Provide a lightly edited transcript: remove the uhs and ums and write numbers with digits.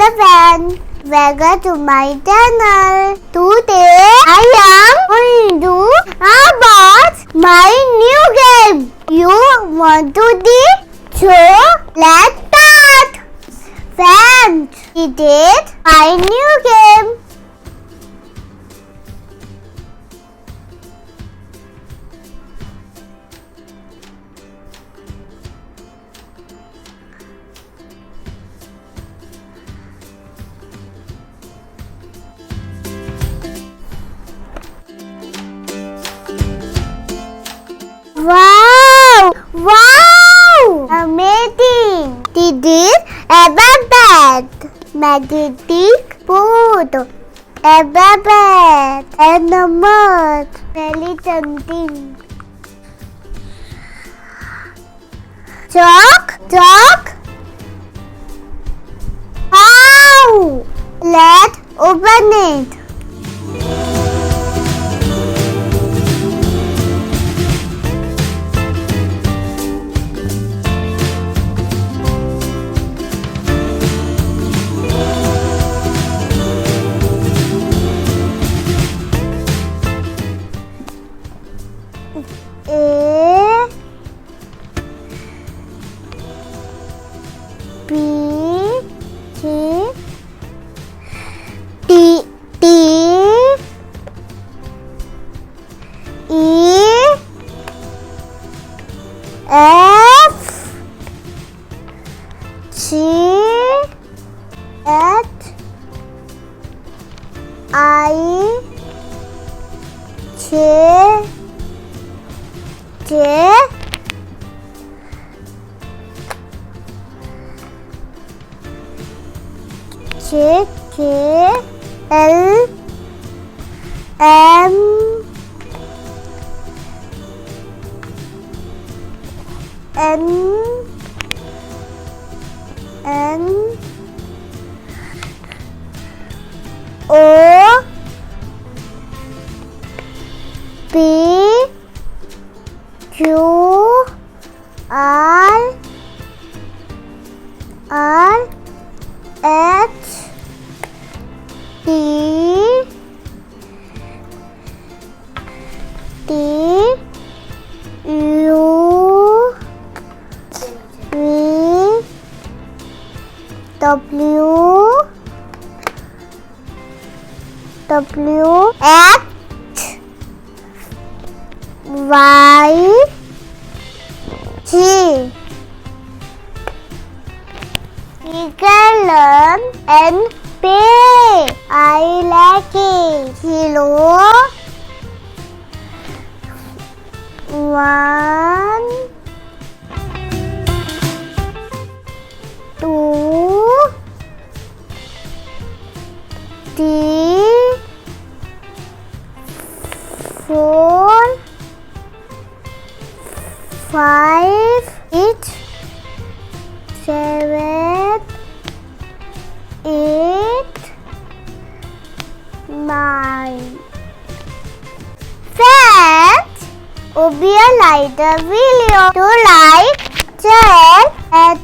everyone, welcome to my channel. Today I am going to unbox my new game. You want to see? So let's start. Friends, it is my new game. Wow! Wow! Amazing! This is a bed. Magnetic food. A bed. And a mud. Very tempting. Chalk? Wow! Let's open it. A B C D E F G H I J L M N O P Q R S T U V W X Y G. We can learn and play. I like it. 0 1 2 3 4 5 6 7 8 9. Friends, hope you like the video. To like, share, and